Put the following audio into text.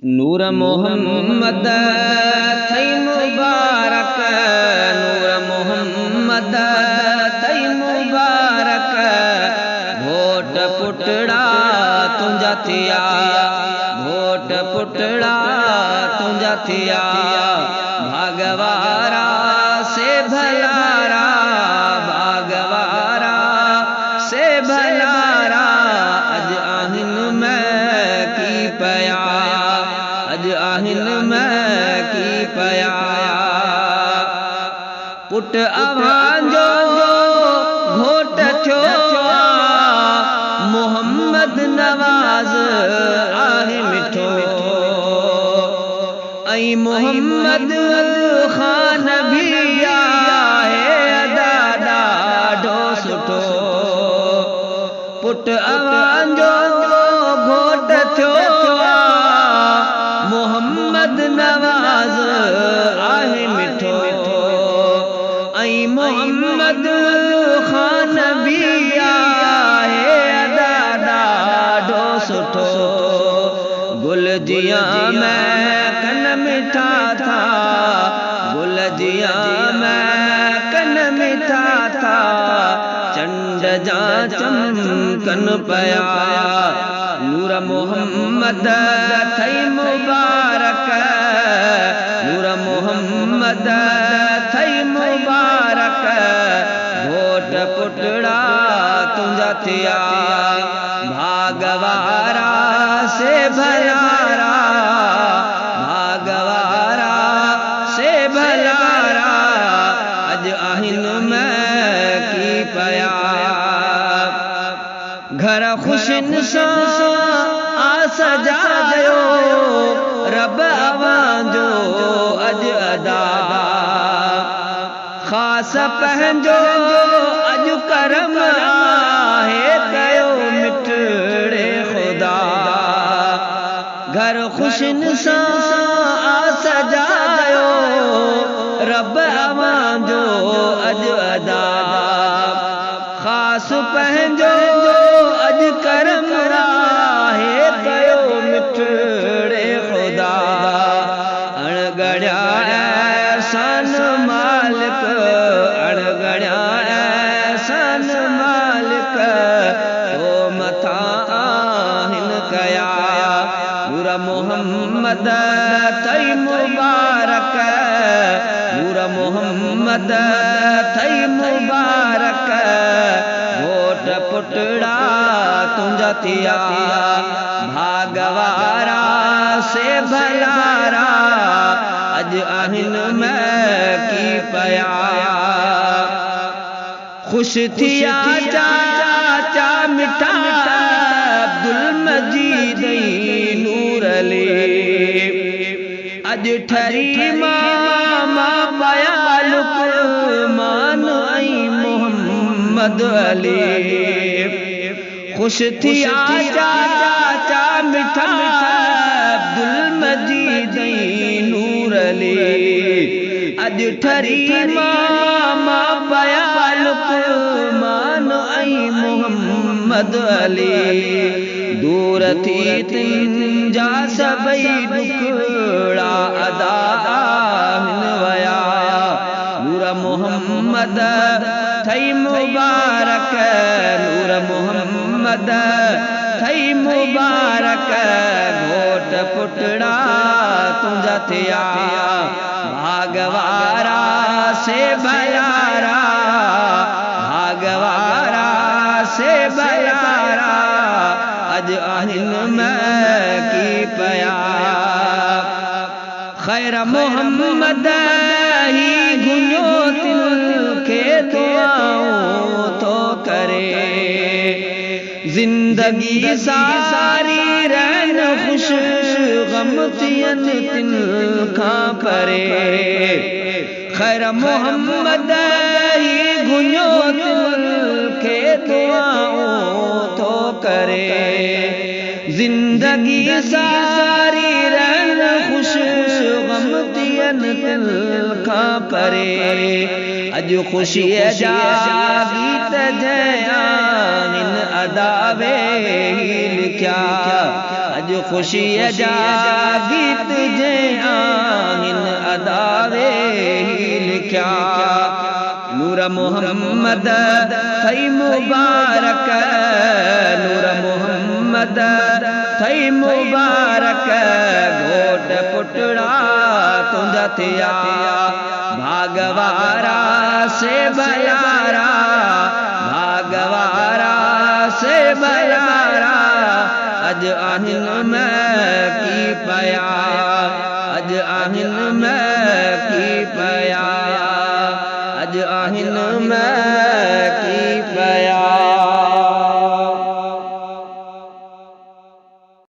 नूर मोहम्मद थई मुबारक, नूर मोहम्मद थई मुबारक, भोट पुटड़ा तुंजा थिया, भोट पुटड़ा तुंजा थिया, भागवारा से भलारा, भागवारा से भलारा, अज आहिन मैं की पया, अज आहिन मैं की पया, पुट अवांजो घोट थो, मोहम्मद नवाज आहे मिठो, ऐं मोहम्मद खान भी आहे अदा ॾाढो सुठो, पुट अवांजो घोट थो, मोहम्मद नवाज आहे मिठो, ऐं मोहम्मद खान भी आहे अदा ॾाढो सुठो, गुल जिया मैं कन मिठा था, गुल जिया मैं कन मिठा था, चंड जा चमकन पया, नूर मोहम्मद थई मुबारक, नूर मोहम्मद थई मुबारक, घोट पुटड़ा तुंजा थिया, भागवारा से भलारा, भागवारा से भलारा, अज आहिन मैं की पया, घर खुशिन सा आ सजायो, रब अवांजो अज अदा, खास पंहिंजो अज करम आहे कयो मिठड़े खुदा, घर खुशिन सा आ सजायो, रब अवांजो अज अदा, खास पंहिंजो अज करम आहे कयो मिठड़े खुदा, अणगढ़िया एहसान मालिक, अणगढ़िया एहसान मालिक, तो मथा आहिन कया, नूर मोहम्मद थई मुबारक, नूर मोहम्मद थई मुबारक, घोट पुटड़ा तुंजा थिया, भागवारा से भलारा, अज आहिन मैं की पया, खुश थिया चाचा मिठा अब्दुल मजीद नूर ले, अज ठरी मामा पया लुकमान ऐं मोहम्मद अली, खुश थिया चाचा मिठा अब्दुल मजीद नूर ले, अज ठरी मामा पया लुकमान ऐं मोहम्मद अली, दूर थी तुंजा सबई ॾुखड़ा अदा आहिन वया, नूर मोहम्मद थई मुबारक, नूर मोहम्मद थई मुबारक, घोट पुटड़ा तुंजा थिया, भागवारा से भलारा, भागवारा से भलारा, अज आहिन मैं की पया, खैर मोहम्मद ही गुंजो दिल के दुआओं तो करे, जिंदगी सारी रहन खुश गम थियन तिन खां परे, खैर मोहम्मद ही गुंजो दिल के दुआओं तो करे, जिंदगी सारी रहन खुश गम थियन तिल खां परे, अज खुशी जा गीत जयान अदा वे लिखिया, अज खुशी जा गीत जे आहिन अदावे लिखया नूर मोहम्मद थई मुबारक नूर मोहम्मद थई मुबारक घोट पुटड़ा तुंजा थिया भागवारा से बलारा भागवारा से बलारा अज आहिन में की पया अज आहिन में की पया अज आहिन में की